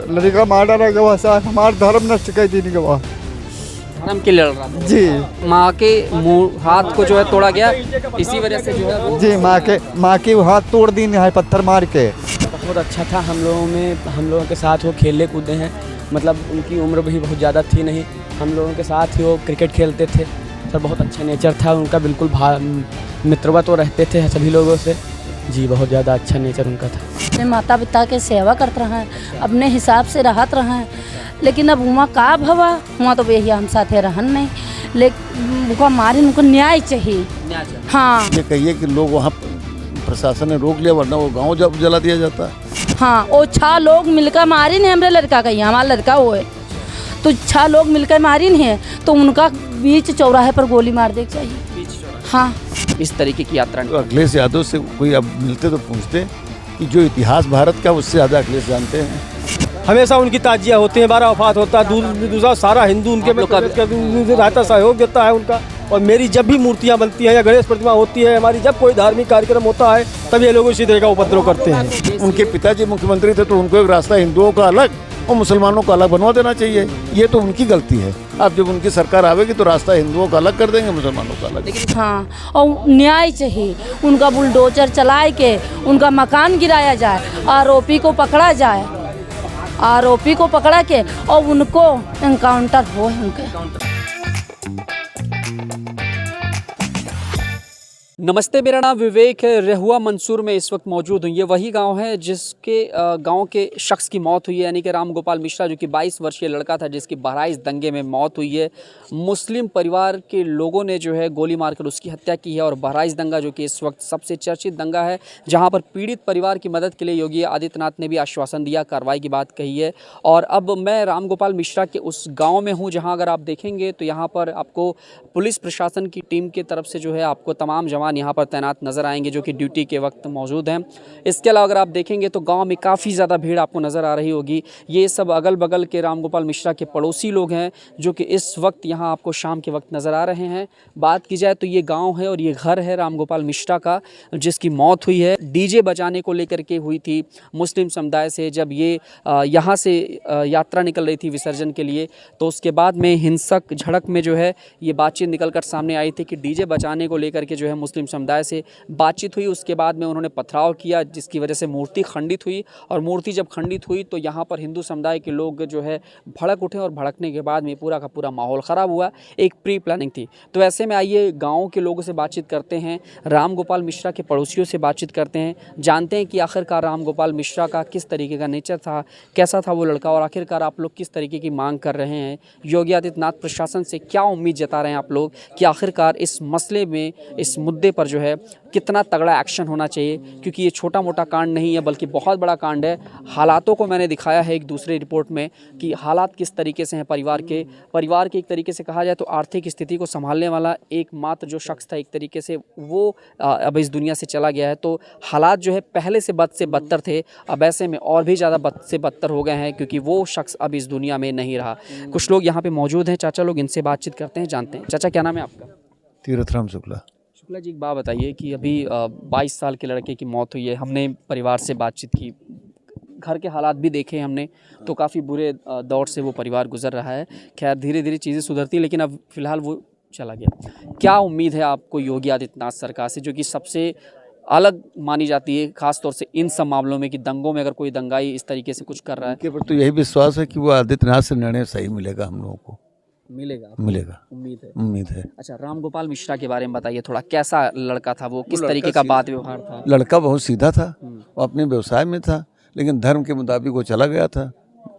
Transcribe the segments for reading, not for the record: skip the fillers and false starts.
लड़का मार डाला गवा साहब, हमारा धर्म नष्ट कर दी गवा धर्म के लिए लड़ रहा था जी। माँ के मुंह हाथ को जो है तोड़ा गया, इसी वजह से जो है वो जी माँ के हाथ तोड़ दी है पत्थर मार के। बहुत अच्छा था, हम लोगों के साथ वो खेले कूदे हैं, मतलब उनकी उम्र भी बहुत ज़्यादा थी नहीं, हम लोगों के साथ ही वो क्रिकेट खेलते थे सर। बहुत अच्छा नेचर था उनका, बिल्कुल मित्रवत तो रहते थे सभी लोगों से जी। बहुत ज़्यादा अच्छा नेचर उनका था। अपने माता पिता के सेवा करते रहे हैं, अपने हिसाब से रहत रहे हैं, लेकिन अब वहाँ का भवा वहाँ तो भैया हम साथे रहन नहीं, लेकिन उनका मारे उनको न्याय चाहिए। हाँ ये कहिए कि लोग वहाँ प्रशासन ने रोक लिया, वरना वो गांव जब जला दिया जाता। हाँ, वो 6 लोग मिलकर मारी नहीं हमारे लड़का का, हमारा लड़का वो है तो 6 लोग मिलकर मारी नहीं है, तो उनका बीच चौराहे पर गोली मार दे चाहिए। हाँ, इस तरीके की यात्रा तो अखिलेश यादव से कोई अब मिलते तो पूछते कि जो इतिहास भारत का उससे ज़्यादा अखिलेश जानते हैं। हमेशा उनकी ताजिया होती है, 12 वफात होता है, दूसरा सारा हिंदू उनके रहता सहयोग देता है उनका। और मेरी जब भी मूर्तियाँ बनती हैं या गणेश प्रतिमा होती है हमारी, जब कोई धार्मिक कार्यक्रम होता है तब ये लोग इसी तरह का उपद्रव करते हैं। उनके पिताजी मुख्यमंत्री थे तो उनको एक रास्ता हिंदुओं का अलग और मुसलमानों का अलग बनवा देना चाहिए। ये तो उनकी गलती है। अब जब उनकी सरकार आवेगी तो रास्ता हिंदुओं का अलग कर देंगे, मुसलमानों का अलग। हाँ, और न्याय चाहिए, उनका बुलडोजर चलाए के उनका मकान गिराया जाए, आरोपी को पकड़ा जाए, आरोपी को पकड़ा के और उनको एनकाउंटर हो उनके। नमस्ते, मेरा नाम विवेक है। रेहुआ मंसूर में इस वक्त मौजूद हूँ। ये वही गांव है जिसके गांव के शख्स की मौत हुई है, यानी कि राम गोपाल मिश्रा, जो कि 22 वर्षीय लड़का था जिसकी बहराइच दंगे में मौत हुई है। मुस्लिम परिवार के लोगों ने जो है गोली मारकर उसकी हत्या की है। और बहराइच दंगा जो कि इस वक्त सबसे चर्चित दंगा है, जहाँ पर पीड़ित परिवार की मदद के लिए योगी आदित्यनाथ ने भी आश्वासन दिया, कार्रवाई की बात कही है। और अब मैं राम गोपाल मिश्रा के उस गाँव में हूँ जहाँ अगर आप देखेंगे तो यहाँ पर आपको पुलिस प्रशासन की टीम की तरफ से जो है आपको तमाम जवान यहाँ पर तैनात नज़र आएंगे जो कि ड्यूटी के वक्त मौजूद हैं। इसके अलावा अगर आप देखेंगे तो गांव में काफ़ी ज़्यादा भीड़ आपको नज़र आ रही होगी। ये सब अगल बगल के राम गोपाल मिश्रा के पड़ोसी लोग हैं जो कि इस वक्त यहाँ आपको शाम के वक्त नज़र आ रहे हैं। बात की जाए तो ये गांव है और ये घर है राम गोपाल मिश्रा का, जिसकी मौत हुई है डीजे बजाने को लेकर के हुई थी मुस्लिम समुदाय से। जब ये यहाँ से यात्रा निकल रही थी विसर्जन के लिए, तो उसके बाद में हिंसक झड़प में जो है ये बातचीत निकल कर सामने आई थी कि डीजे बजाने को लेकर के जो है मुस्लिम समुदाय से बातचीत हुई। उसके बाद में उन्होंने पथराव किया, जिसकी वजह से मूर्ति खंडित हुई। और मूर्ति जब खंडित हुई तो यहाँ पर हिंदू समुदाय के लोग जो है भड़क उठे और भड़कने के बाद में पूरा का पूरा माहौल ख़राब हुआ। एक प्री प्लानिंग थी। तो ऐसे में आइए गाँव के लोगों से बातचीत करते हैं, राम गोपाल मिश्रा के पड़ोसियों से बातचीत करते हैं, जानते हैं कि आखिरकार राम गोपाल मिश्रा का किस तरीके का नेचर था, कैसा था वो लड़का, और आखिरकार आप लोग किस तरीके की मांग कर रहे हैं। योगी आदित्यनाथ प्रशासन से क्या उम्मीद जता रहे हैं आप लोग कि आखिरकार इस मसले में, इस मुद्दे पर जो है कितना तगड़ा एक्शन होना चाहिए, क्योंकि ये छोटा मोटा कांड नहीं है बल्कि बहुत बड़ा कांड है। हालातों को मैंने दिखाया है एक दूसरे रिपोर्ट में कि हालात किस तरीके से हैं परिवार के एक तरीके से कहा जाए तो आर्थिक स्थिति को संभालने वाला एकमात्र जो शख्स था, एक तरीके से वो अब इस दुनिया से चला गया है। तो हालात जो है पहले से बद से बदतर थे, अब ऐसे में और भी ज़्यादा बद से बदतर हो गए हैं क्योंकि वो शख्स अब इस दुनिया में नहीं रहा। कुछ लोग यहाँ पे मौजूद हैं, चाचा लोग, इनसे बातचीत करते हैं, जानते हैं। चाचा क्या नाम है आपका? तीर्थराम शुक्ला। शुक्ला जी, एक बात बताइए कि अभी 22 साल के लड़के की मौत हुई है। हमने परिवार से बातचीत की, घर के हालात भी देखे हमने, तो काफ़ी बुरे दौर से वो परिवार गुजर रहा है। खैर धीरे धीरे चीज़ें सुधरती, लेकिन अब फ़िलहाल वो चला गया। क्या उम्मीद है आपको योगी आदित्यनाथ सरकार से, जो कि सबसे अलग मानी जाती है खास तौर से इन सब मामलों में, कि दंगों में अगर कोई दंगाई इस तरीके से कुछ कर रहा है? उनके पर तो यही विश्वास है कि वो आदित्यनाथ से निर्णय सही मिलेगा, हम लोगों को मिलेगा। उम्मीद है। अच्छा, राम गोपाल मिश्रा के बारे में बताइए थोड़ा, कैसा लड़का था वो, किस तरीके का बात व्यवहार था? लड़का बहुत सीधा था, वो अपने व्यवसाय में था, लेकिन धर्म के मुताबिक वो चला गया था।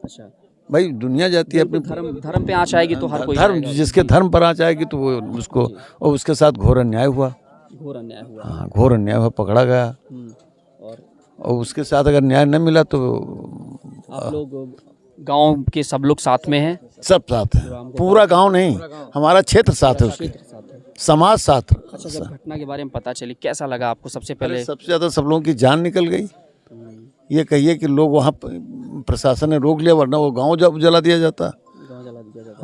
अच्छा भाई दुनिया जाती है अपनी धर्म पे आँच आएगी तो हर कोई धर्म, जाएगा। जिसके धर्म पर आँच आएगी तो वो उसको, और उसके साथ घोर अन्याय हुआ। हाँ, घोर अन्याय हुआ, पकड़ा गया। और उसके साथ अगर न्याय न मिला तो आप लोग गांव के सब लोग साथ में हैं? सब साथ है, पूरा गांव नहीं, हमारा क्षेत्र साथ है, उसके समाज साथ। अच्छा, जब घटना के बारे में पता चली कैसा लगा आपको? सबसे पहले सबसे ज़्यादा सब लोगों की जान निकल गई। ये कहिए कि लोग वहाँ प्रशासन ने रोक लिया, वरना वो गांव जब जला दिया जाता।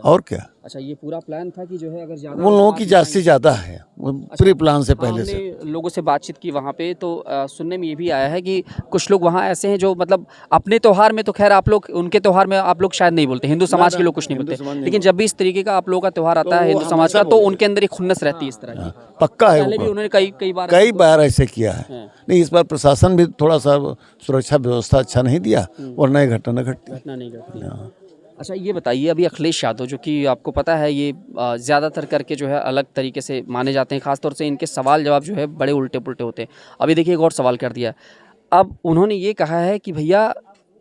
और क्या? अच्छा, ये पूरा प्लान था कि जो है अगर ज़्यादा उन लोगों की जास्ती ज़्यादा है, प्री प्लान से पहले से। हमने लोगों से बातचीत की वहाँ पे तो सुनने में ये भी आया है कि कुछ लोग वहाँ ऐसे हैं जो मतलब अपने त्यौहार में तो खैर आप लोग, उनके त्यौहार में आप लोग शायद नहीं बोलते, हिंदू समाज के लोग कुछ नहीं बोलते, लेकिन जब भी इस तरीके का आप लोगों का त्यौहार आता है हिंदू समाज का, तो उनके अंदर एक खुन्नस रहती है इस तरह की। पक्का है, पहले भी उन्होंने कई बार ऐसे किया है। नहीं, इस बार प्रशासन भी थोड़ा सा सुरक्षा व्यवस्था अच्छा नहीं दिया, वरना ये घटना न घटती। घटना नहीं घटती। अच्छा ये बताइए, अभी अखिलेश यादव जो कि आपको पता है ये ज़्यादातर करके जो है अलग तरीके से माने जाते हैं, खासतौर से इनके सवाल जवाब जो है बड़े उल्टे पुल्टे होते हैं। अभी देखिए एक और सवाल कर दिया, अब उन्होंने ये कहा है कि भैया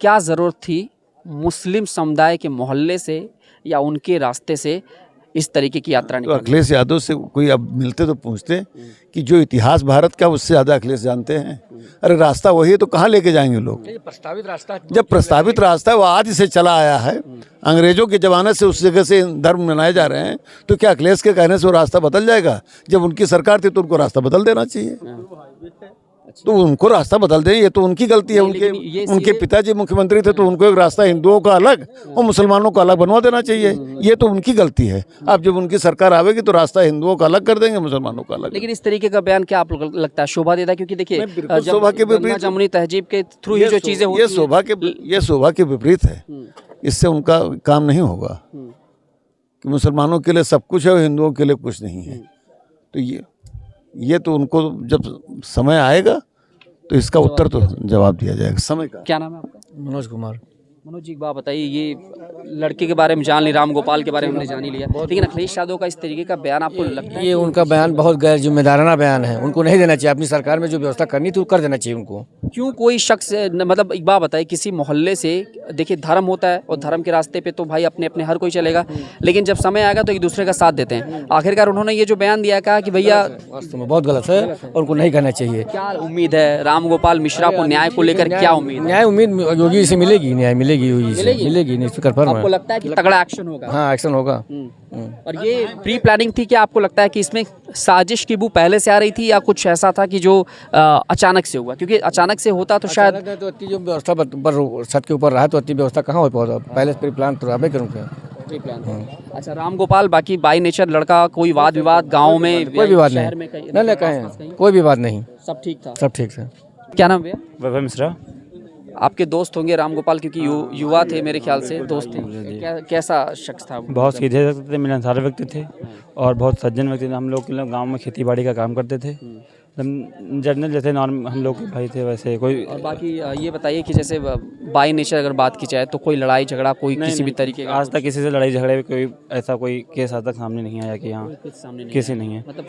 क्या ज़रूरत थी मुस्लिम समुदाय के मोहल्ले से या उनके रास्ते से इस तरीके की यात्रा तो निकालनी। अखिलेश यादव से कोई अब मिलते तो पूछते कि जो इतिहास भारत का उससे ज़्यादा अखिलेश जानते हैं। अरे रास्ता वही है तो कहाँ लेके जाएंगे लोग? प्रस्तावित रास्ता जब प्रस्तावित रास्ता है वो आज से चला आया है, अंग्रेजों के ज़माने से उस जगह से धर्म मनाए जा रहे हैं, तो क्या अखिलेश के कहने से वो रास्ता बदल जाएगा? जब उनकी सरकार थी तो उनको रास्ता बदल देना चाहिए, तो उनको रास्ता बदल दें, ये तो उनकी गलती है। उनके पिताजी मुख्यमंत्री थे तो उनको एक रास्ता हिंदुओं का अलग और मुसलमानों का अलग बनवा देना चाहिए, ये तो उनकी गलती है। अब जब उनकी सरकार आवेगी तो रास्ता हिंदुओं का अलग कर देंगे, मुसलमानों का अलग। लेकिन इस तरीके का बयान क्या आप लोग लगता है शोभा देता है? क्योंकि देखिए शोभा के विपरीत, जमुनी तहजीब के थ्रू ही जो चीज़ें होती ये शोभा के विपरीत है। इससे उनका काम नहीं होगा कि मुसलमानों के लिए सब कुछ है और हिंदुओं के लिए कुछ नहीं है। तो ये तो उनको जब समय आएगा तो इसका उत्तर तो जवाब दिया जाएगा समय का। क्या नाम है आपका? मनोज कुमार। मनोज जी एक बात बताइए, ये लड़के के बारे में जान ली, राम गोपाल के बारे में हमने जान ही लिया, लेकिन अखिलेश यादव का इस तरीके का बयान आपको लगता है? ये उनका बयान बहुत गैर जिम्मेदाराना बयान है, उनको नहीं देना चाहिए। अपनी सरकार में जो व्यवस्था करनी थी वो कर देना चाहिए उनको। क्यों कोई शख्स मतलब एक बात बताइए, किसी मोहल्ले से देखिए धर्म होता है और धर्म के रास्ते पे तो भाई अपने अपने हर कोई चलेगा, लेकिन जब समय आएगा तो एक दूसरे का साथ देते हैं। आखिरकार उन्होंने ये जो बयान दिया, कहा कि भैया वास्तव में बहुत गलत है और उनको नहीं करना चाहिए। क्या उम्मीद है राम गोपाल मिश्रा को न्याय को लेकर? क्या उम्मीद? न्याय उम्मीद योगी से मिलेगी, न्याय मिलेगी योगी से मिलेगी, निश्चित कन्फर्म आपको है। लगता है कि तगड़ा एक्शन होगा? हाँ, एक्शन होगा। और ये प्री प्लानिंग थी क्या? आपको लगता है कि इसमें साजिश की बू पहले से आ रही थी या कुछ ऐसा था कि जो अचानक से हुआ? क्योंकि अचानक से होता तो शायद तो इतनी जो व्यवस्था पर छत के ऊपर रहा तो इतनी व्यवस्था कहाँ हो पाता? पहले प्री प्लान तो रहे करूँगा। Pre plan. अच्छा, राम गोपाल बाकी बाई नेचर लड़का, कोई वाद विवाद गाँव में कोई विवाद शहर नहीं, में नहीं कहें कोई विवाद नहीं, सब ठीक था? सब ठीक है। क्या नाम भैया? वैभव मिश्रा। आपके दोस्त होंगे राम गोपाल, क्योंकि युवा थे मेरे ख्याल से, दोस्त थे। कैसा शख्स था? बहुत सीधे व्यक्ति थे, मिलनसार व्यक्ति थे और बहुत सज्जन व्यक्ति थे। हम लोग के गांव में खेती बाड़ी का काम करते थे, जनरल जैसे नॉर्म हम लोग के भाई थे वैसे कोई। और बाकी ये बताइए कि जैसे बाई नेचर अगर बात की जाए तो कोई लड़ाई झगड़ा कोई किसी भी तरीके का? आज तक किसी से लड़ाई झगड़े कोई ऐसा कोई केस आज तक सामने नहीं आया कि हाँ सामने नहीं किसी नहीं है। मतलब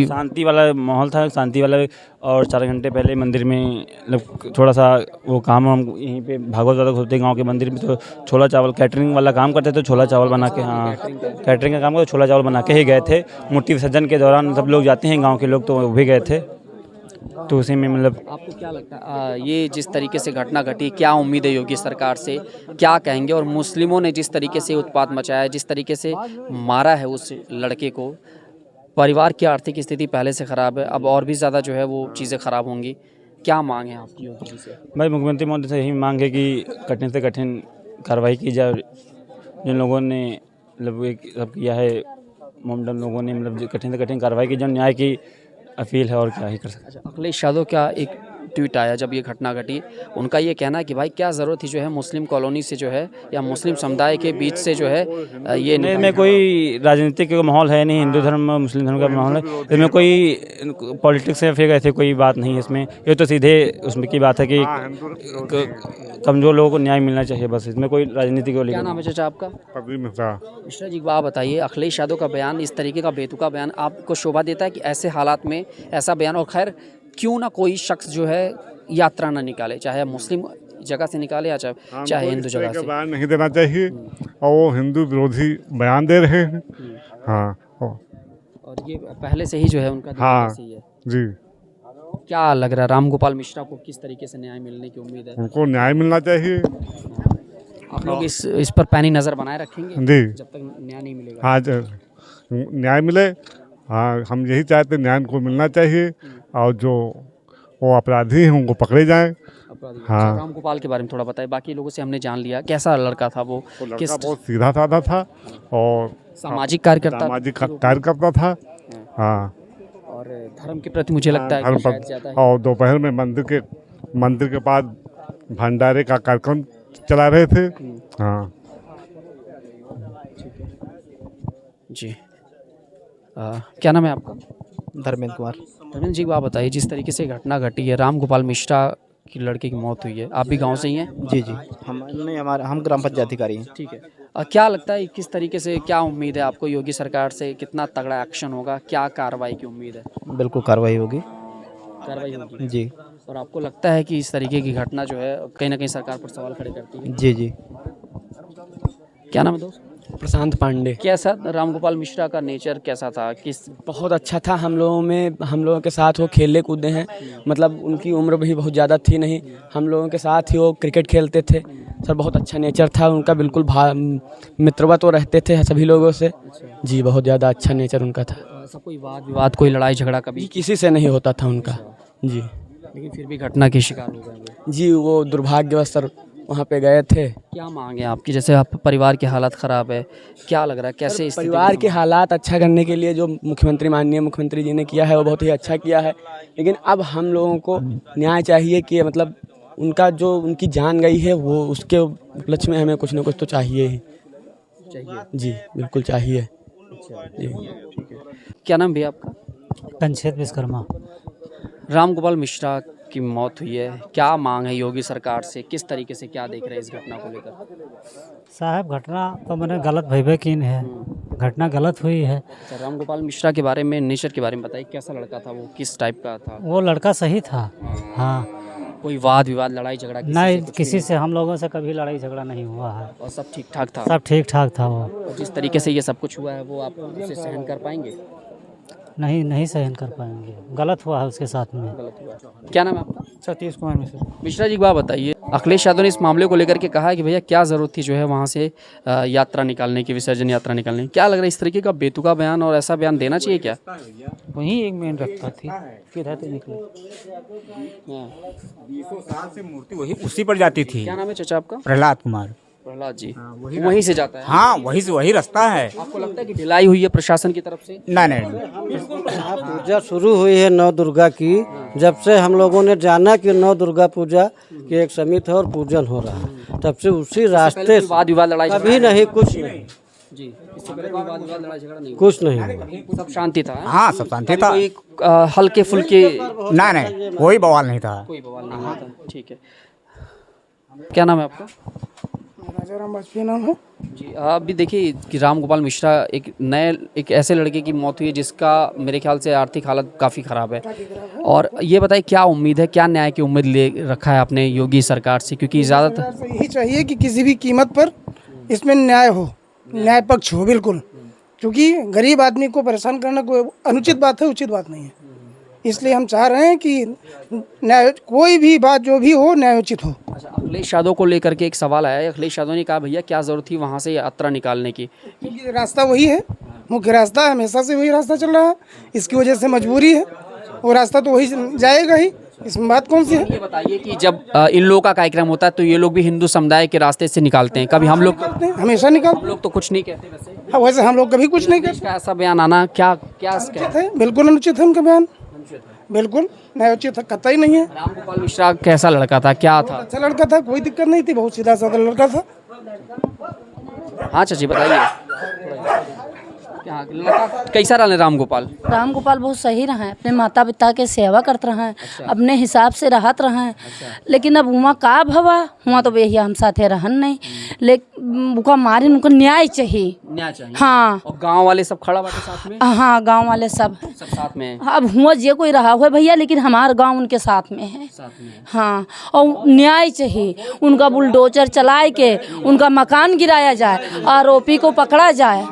शांति वाला माहौल था, शांति वाला। और 4 घंटे पहले मंदिर में मतलब थोड़ा सा वो काम हम यहीं पे भागवत वाला होते गाँव के मंदिर में, तो छोला चावल कैटरिंग वाला काम करते थे, छोला चावल बना के, हाँ कैटरिंग का काम करते, छोला चावल बना के ही गए थे। मूर्ति विसर्जन के दौरान सब लोग जाते हैं गाँव के लोग, तो वो भी गए थे। तो उसी में मतलब आपको क्या लगता है ये जिस तरीके से घटना घटी, क्या उम्मीद है योगी सरकार से? क्या कहेंगे? और मुस्लिमों ने जिस तरीके से उत्पात मचाया, जिस तरीके से मारा है उस लड़के को, परिवार की आर्थिक स्थिति पहले से ख़राब है, अब और भी ज़्यादा जो है वो चीज़ें ख़राब होंगी। क्या मांग है आपकी योगी जी से? भाई मुख्यमंत्री महोदय से यही मांग है कि कठिन से कठिन कार्रवाई की जाए। जिन लोगों ने मतलब एक सब किया है, मोमडन लोगों ने मतलब कठिन से कठिन कार्रवाई की, जो न्याय की अपील है, और क्या ही कर सकते। अच्छा, अखिलेश यादव का एक ट्वीट आया जब ये घटना घटी, उनका ये कहना है कि भाई क्या ज़रूरत थी जो है मुस्लिम कॉलोनी से जो है या मुस्लिम समुदाय के बीच से जो है ये इसमें कोई राजनीतिक माहौल है नहीं, हिंदू धर्म मुस्लिम धर्म का माहौल है, इसमें कोई पॉलिटिक्स या फिर ऐसे कोई बात नहीं है इसमें। ये तो सीधे उसमें की बात है कि कमज़ोर लोगों को न्याय मिलना चाहिए, बस इसमें कोई राजनीति को। क्या नाम है चाचा आपका? मिश्रा जी, बात बताइए, अखिलेश यादव का बयान, इस तरीके का बेतुका बयान आपको शोभा देता है कि ऐसे हालात में ऐसा बयान? और खैर क्यों ना कोई शख्स जो है यात्रा ना निकाले, चाहे मुस्लिम जगह से निकाले या चाहे हिंदू जगह से। बयान नहीं देना चाहिए और वो हिंदू विरोधी बयान दे रहे हैं। हाँ, और ये पहले से ही जो है उनका हाँ सही है जी। क्या लग रहा है राम गोपाल मिश्रा को किस तरीके से न्याय मिलने की उम्मीद है? उनको न्याय मिलना चाहिए। आप लोग इस पर पैनी नज़र बनाए रखेंगे जी, जब तक न्याय नहीं मिलेगा? हाँ, न्याय मिले। हाँ, हम यही चाहते हैं, न्याय को मिलना चाहिए और जो वो अपराधी हैं उनको पकड़े जाएं। हाँ, राम गोपाल के बारे में थोड़ा बताएं। बाकी लोगों से हमने जान लिया कैसा लड़का था वो, लड़का बहुत सीधा साधा था और सामाजिक कार्यकर्ता कार्यकर्ता था। हाँ, धर्म के प्रति मुझे लगता है धर्म कि पर- शायद ज़्यादा है। और दोपहर में मंदिर के पास भंडारे का कार्यक्रम चला रहे थे। हाँ जी क्या नाम है आपका? धर्मेंद्र कुमार। धर्मेंद्र जी, आप बताइए, जिस तरीके से घटना घटी है, राम गोपाल मिश्रा की लड़के की मौत हुई है, आप भी गांव से ही हैं? जी जी, हम ग्राम पंचायत अधिकारी हैं। ठीक है। क्या लगता है किस तरीके से, क्या उम्मीद है आपको योगी सरकार से, कितना तगड़ा एक्शन होगा, क्या कार्रवाई की उम्मीद है? बिल्कुल कार्रवाई होगी। कार्रवाई होगी जी और आपको लगता है कि इस तरीके की घटना जो है कहीं ना कहीं सरकार पर सवाल खड़े करती है? जी जी। क्या नाम है दोस्त? प्रशांत पांडे। कैसा राम गोपाल मिश्रा का नेचर कैसा था? किस बहुत अच्छा था। हम लोगों के साथ वो खेले कूदे हैं, मतलब उनकी उम्र भी बहुत ज़्यादा थी नहीं, हम लोगों के साथ ही वो क्रिकेट खेलते थे सर। बहुत अच्छा नेचर था उनका, बिल्कुल मित्रवत वो रहते थे सभी लोगों से। जी बहुत ज़्यादा अच्छा नेचर उनका था। ऐसा कोई वाद विवाद, कोई लड़ाई झगड़ा कभी? जी किसी से नहीं होता था उनका। जी लेकिन फिर भी घटना के शिकार हो गए वो। जी वो दुर्भाग्यवश सर वहाँ पे गए थे। क्या मांगे आपकी, जैसे आप परिवार की हालत ख़राब है, क्या लग रहा है कैसे स्थिति? परिवार के हालात अच्छा करने के लिए जो माननीय मुख्यमंत्री जी ने किया है वो बहुत ही अच्छा किया है, लेकिन अब हम लोगों को न्याय चाहिए कि मतलब उनकी जान गई है वो, उसके उपलक्ष्य में हमें कुछ ना कुछ तो चाहिए ही। जी बिल्कुल चाहिए। जी क्या नाम भैया आपका? पंचायत विश्वकर्मा। राम गोपाल मिश्रा की मौत हुई है, क्या मांग है योगी सरकार से, किस तरीके से क्या देख रहे हैं इस घटना को लेकर? साहब घटना तो मैंने गलत भइबे कीन है, घटना गलत हुई है। अच्छा, राम गोपाल मिश्रा के बारे में, नेचर के बारे में बताइए, कैसा लड़का था वो, किस टाइप का था? वो लड़का सही था। हाँ कोई वाद विवाद, लड़ाई झगड़ा नहीं, किसी से हम लोगों से कभी लड़ाई झगड़ा नहीं हुआ है, और सब ठीक ठाक था? सब ठीक ठाक था वो। और जिस तरीके से ये सब कुछ हुआ है वो आप उसे सहन कर पाएंगे? नहीं सहन कर पाएंगे, गलत हुआ है उसके साथ में। गलत हुआ। क्या नाम है आपका? सतीश कुमार मिश्रा। मिश्रा जी, बात बताइए, अखिलेश यादव ने इस मामले को लेकर के कहा है कि भैया क्या ज़रूरत थी जो है वहाँ से यात्रा निकालने की, विसर्जन यात्रा निकालने की। क्या लग रहा है इस तरीके का बेतुका बयान, और ऐसा बयान देना चाहिए क्या? वहीं एक मेन रखता थी, किधर से निकले? 20 साल से मूर्ति वही उसी पर जाती थी। क्या नाम है चाचा आपका? प्रहलाद कुमार। प्रहलाद जी, वहीं से जाता है? हाँ वही से वही रास्ता है। आपको लगता है कि ढिलाई हुई है प्रशासन की तरफ से? नहीं पूजा शुरू हुई है नौ दुर्गा की, जब से हम लोगों ने जाना कि नौ दुर्गा पूजा की एक समिति है और पूजन हो रहा है, तब से उसी रास्ते वाद विवाद, लड़ाई कभी नहीं, कुछ नहीं जी, इससे पहले कोई वाद विवाद, लड़ाई झगड़ा नहीं हुआ? कुछ नहीं हुआ। सब शांति था? हाँ सब शांति था। कोई हल्के फुल्के? नहीं कोई बवाल नहीं था। कोई बवाल नहीं हुआ था। ठीक है। क्या नाम है आपका? राजाराम वाजपेयी नाम है जी। आप भी देखिए कि राम गोपाल मिश्रा एक ऐसे लड़के की मौत हुई है जिसका मेरे ख्याल से आर्थिक हालत काफ़ी ख़राब है, और ये बताइए क्या उम्मीद है, क्या न्याय की उम्मीद ले रखा है आपने योगी सरकार से? क्योंकि ज़्यादातर यही चाहिए कि किसी भी कीमत पर इसमें न्याय हो, न्याय पक्ष हो बिल्कुल, क्योंकि गरीब आदमी को परेशान करना कोई अनुचित बात है, उचित बात नहीं है। इसलिए हम चाह रहे हैं कि न्याय, कोई भी बात जो भी हो न्यायोचित हो। अच्छा, अखिलेश यादव को लेकर के एक सवाल आया है। अखिलेश यादव ने कहा भैया क्या ज़रूरत थी वहाँ से यात्रा निकालने की? क्योंकि रास्ता वही है, मुख्य रास्ता है, हमेशा से वही रास्ता चल रहा है, इसकी वजह से मजबूरी है, वो रास्ता तो वही जाएगा ही, इसमें बात कौन सी है? ये बताइए कि जब इन लोगों का कार्यक्रम होता है तो ये लोग भी हिंदू समुदाय के रास्ते से निकालते हैं, कभी हम लोग हमेशा निकालते लोग तो कुछ नहीं कहते वैसे? हैं, वैसे हम लोग कभी कुछ नहीं कहते। ऐसा बयान आना क्या अनुचित है, बिल्कुल अनुचित है उनका बयान, बिल्कुल न्यायोचित है, कतई नहीं है। राम गोपाल मिश्रा कैसा लड़का था, क्या था? अच्छा लड़का था, कोई दिक्कत नहीं थी, बहुत सीधा साधा लड़का था। हाँ चाची बताइए, क्या लड़का कैसा रहा राम गोपाल? राम गोपाल बहुत सही रहे हैं, अपने माता पिता के सेवा करते रहे हैं। अच्छा। अपने हिसाब से रहत रहे हैं। अच्छा। लेकिन अब हुआ का भवा, हुआ तो भैया हम साथे रहन नहीं, लेकिन उनका मारे उनको न्याय चाहिए। न्याय चाहिए। हाँ, और गांव वाले सब खड़ा बाटे साथ में? हाँ गांव वाले सब साथ में। अब हुआ जे कोई रहा हुआ भैया, लेकिन हमारा गांव उनके साथ में है। हाँ, और न्याय चाहिए, उनका बुलडोजर चलाए के उनका मकान गिराया जाए, आरोपी को पकड़ा जाए,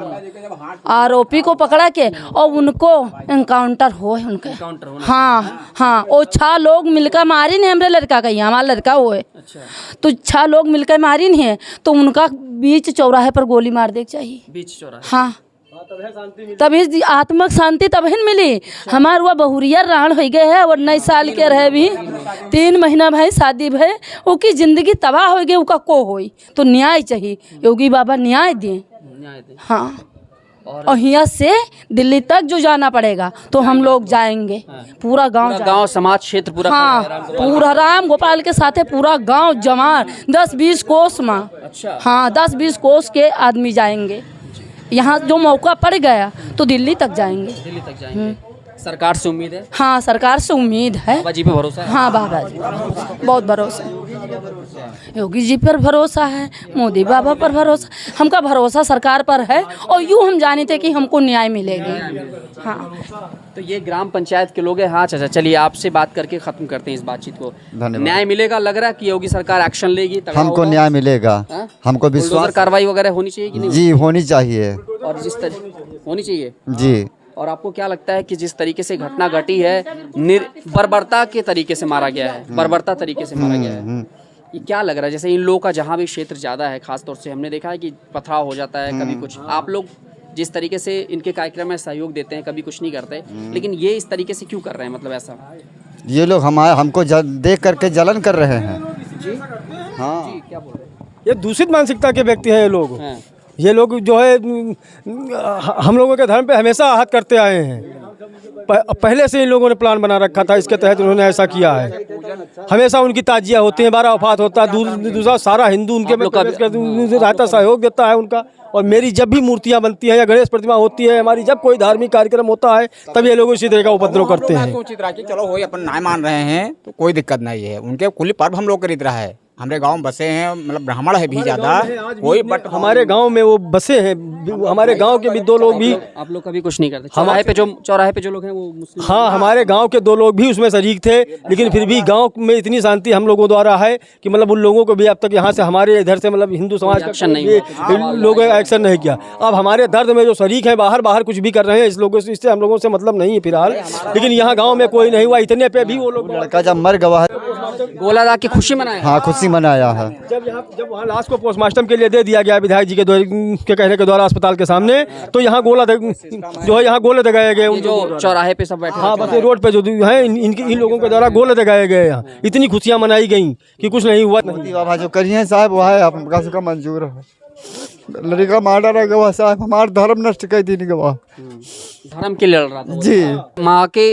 आरोपी को पकड़ा के और उनको एनकाउंटर हो उनके। हाँ, वो 6 लोग मिलकर मारी नहीं हमारे लड़का का, हमारा लड़का वो है। अच्छा। तो 6 लोग मिलकर मारी नहीं है, तो उनका बीच चौराहे पर गोली मार देनी चाहिए। बीच चौराहे? हाँ, तभी आत्मक शांति तभी मिली। हमार वह बहुरिया राण हो गए है, और 9 साल के रहे भी 3 महीना भाई शादी भय, उसकी जिंदगी तबाह हो गई, उसका को होई तो न्याय चाहिए, योगी बाबा न्याय दें। न्याय दें। हाँ, और यहाँ से दिल्ली तक जो जाना पड़ेगा तो हम लोग जाएंगे, पूरा गांव गांव समाज क्षेत्र पूरा हाँ खड़ा है राम गोपाल। पूरा राम गोपाल के साथ है पूरा गांव जवान 10-20 कोस में। अच्छा। हाँ 10-20 कोस के आदमी जाएंगे। यहाँ जो मौका पड़ गया तो दिल्ली तक जाएंगे। दिल्ली तक जाएंगे। सरकार से उम्मीद है, हाँ सरकार से उम्मीद है। बाबा जी पे भरोसा है। हाँ बाबा जी बहुत भरोसा है, योगी जी पर भरोसा है, मोदी बाबा पर भरोसा, हमका भरोसा सरकार पर है और यूँ हम जानते कि हमको न्याय मिलेगी। हाँ तो ये ग्राम पंचायत के लोग हैं। हाँ चाचा चलिए आपसे बात करके खत्म करते हैं इस बातचीत को। धन्यवाद। न्याय मिलेगा, लग रहा है कि योगी सरकार एक्शन लेगी, तगड़ा हमको होगा? न्याय मिलेगा, हाँ? हमको बुलडोजर विश्वास कार्रवाई वगैरह होनी चाहिए कि नहीं? जी होनी चाहिए और जिस तरह होनी चाहिए। जी। और आपको क्या लगता है कि जिस तरीके से घटना घटी है, बर्बरता के तरीके से मारा गया है, बर्बरता तरीके से मारा गया है, ये क्या लग रहा है? जैसे इन लोगों का जहाँ भी क्षेत्र ज़्यादा है, खासतौर से हमने देखा है कि पथराव हो जाता है, कभी कुछ। आप लोग जिस तरीके से इनके कार्यक्रम में सहयोग देते हैं, कभी कुछ नहीं करते, लेकिन ये इस तरीके से क्यों कर रहे हैं? मतलब ऐसा ये लोग हमको देख करके जलन कर रहे हैं। जी हाँ जी क्या बोल रहे हैं? ये दूषित मानसिकता के व्यक्ति हैं ये लोग। हाँ। ये लोग जो है हम लोगों के धर्म पे हमेशा आहत करते आए हैं। पहले से इन लोगों ने प्लान बना रखा था, इसके तहत उन्होंने ऐसा किया है। हमेशा उनकी ताजिया होती है, 12 वफात होता है, दूसरा सारा हिंदू उनके में रहता, सहयोग देता है उनका। और मेरी जब भी मूर्तियाँ बनती हैं या गणेश प्रतिमा होती है, हमारी जब कोई धार्मिक कार्यक्रम होता है, तब ये लोग इसी तरह का उपद्रव करते हैं। सोचित रहा कि चलो वही अपन न्याय मान रहे हैं तो कोई दिक्कत नहीं है। उनके कुल पर्व हम लोग खरीद रहा है, हमारे गांव में बसे हैं, मतलब ब्राह्मण है भी ज्यादा कोई, बट हमारे गांव में वो बसे हैं, हमारे गांव के भी 2 लोग भी। आप लोग कभी कुछ नहीं करते? चौराहे पे जो लोग हैं वो मुस्लिम? हाँ हमारे गांव के 2 लोग भी उसमें शरीक थे, लेकिन फिर भी गांव में इतनी शांति हम लोगों द्वारा है कि मतलब उन लोगों को भी अब तक यहाँ से हमारे इधर से मतलब हिंदू समाज का एक्शन नहीं लोग एक्शन नहीं किया। अब हमारे दर्द में जो शरीक है बाहर कुछ भी कर रहे हैं, इस लोगों से, इससे हम लोगों से मतलब नहीं है फिलहाल। लेकिन यहाँ गाँव में कोई नहीं हुआ, इतने पे भी वो लोग लड़का जब मर गया है, गोला दाग की खुशी मनाए। हाँ खुशी मनाया है। जब वहाँ लाश को पोस्टमार्टम के लिए दे दिया गया विधायक जी के कहने के द्वारा अस्पताल के सामने, तो यहाँ जो है यहाँ गोले दगाए गए। जो चौराहे पे सब बैठे, हाँ बस रोड पे जो है इन लोगों के द्वारा गोले दगाए गए। यहाँ इतनी खुशियाँ मनाई गई कि कुछ नहीं हुआ। बाबा जो करिए साहब वो है आपका मंजूर है। लड़का मारा रह गया साहब, हमारा धर्म नष्ट कर दी गवाह, धर्म के लिए लड़ रहा था जी। माँ के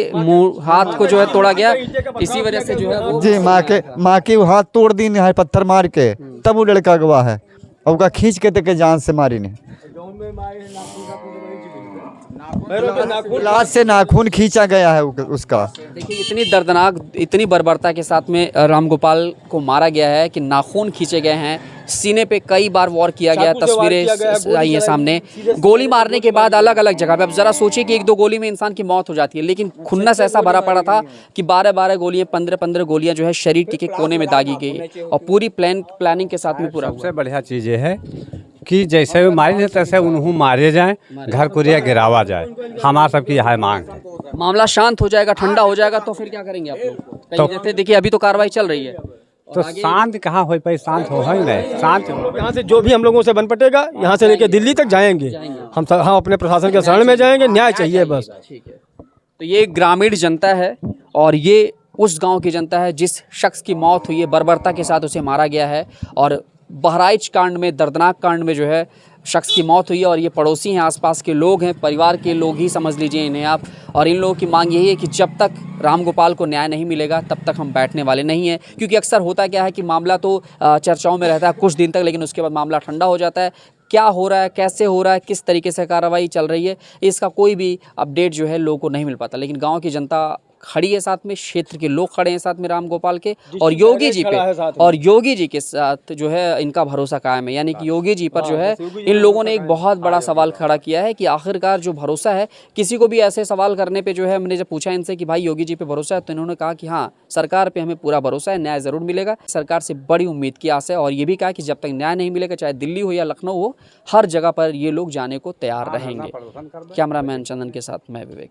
हाथ को जो है तोड़ा गया, इसी वजह से जो है वो जी माँ के हाथ तोड़ दी है पत्थर मार के, तब वो लड़का गवाह है। और उसका खींच के तक जान से मारी ने, लाश से नाखून खींचा गया है उसका। देखिए इतनी दर्दनाक, इतनी बर्बरता के साथ में राम गोपाल को मारा गया है कि नाखून खींचे गए हैं, सीने पे कई बार वार किया गया, तस्वीरें आई हैं सामने। गोली मारने के बाद अलग अलग जगह पे, अब जरा सोचिए कि 1-2 गोली में इंसान की मौत हो जाती है, लेकिन खुन्नस ऐसा भरा पड़ा था कि 12-12 गोलियां, 15-15 गोलियां जो है शरीर के कोने में दागी गई, और पूरी प्लानिंग के साथ में पूरा। सबसे बढ़िया चीज़ ये है कि जैसे भी मारे हैं तैसे उन्हों मारे जाएं, घर कुरिया गिरावा जाए, हमारा सबकी यह मांग है। मामला शांत हो जाएगा, ठंडा हो जाएगा, तो फिर क्या करेंगे आप लोग? तो जैसे देखिए अभी तो कार्रवाई चल रही है, तो शांत कहाँ हो पाए? शांत हो ही नहीं, शांत यहाँ से जो भी हम लोगों से बन पटेगा, यहाँ से लेके दिल्ली तक जाएंगे हम अपने प्रशासन के शरण में जाएंगे। न्याय चाहिए बस। ठीक है। तो ये ग्रामीण जनता है और ये उस गांव की जनता है जिस शख्स की मौत हुई है, बर्बरता के साथ उसे मारा गया है, और बहराइच कांड में, दर्दनाक कांड में जो है शख्स की मौत हुई है। और ये पड़ोसी हैं, आसपास के लोग हैं, परिवार के लोग ही समझ लीजिए इन्हें आप। और इन लोगों की मांग यही है कि जब तक राम गोपाल को न्याय नहीं मिलेगा तब तक हम बैठने वाले नहीं हैं, क्योंकि अक्सर होता क्या है कि मामला तो चर्चाओं में रहता है कुछ दिन तक, लेकिन उसके बाद मामला ठंडा हो जाता है। क्या हो रहा है, कैसे हो रहा है, किस तरीके से कार्रवाई चल रही है, इसका कोई भी अपडेट जो है लोगों को नहीं मिल पाता। लेकिन गाँव की जनता खड़ी है साथ में, क्षेत्र के लोग खड़े हैं साथ में राम गोपाल के, और योगी जी पे, और योगी जी के साथ जो है इनका भरोसा कायम है। यानी कि योगी जी पर जो है इन लोगों ने एक बहुत बड़ा सवाल खड़ा किया है कि आखिरकार जो भरोसा है, किसी को भी ऐसे सवाल करने पे जो है, हमने जब पूछा इनसे कि भाई योगी जी पे भरोसा है, तो इन्होंने कहा कि हाँ सरकार पे हमें पूरा भरोसा है, न्याय ज़रूर मिलेगा, सरकार से बड़ी उम्मीद की आस है। और ये भी कहा कि जब तक न्याय नहीं मिलेगा, चाहे दिल्ली हो या लखनऊ हो, हर जगह पर ये लोग जाने को तैयार रहेंगे। कैमरामैन चंदन के साथ मैं विवेक।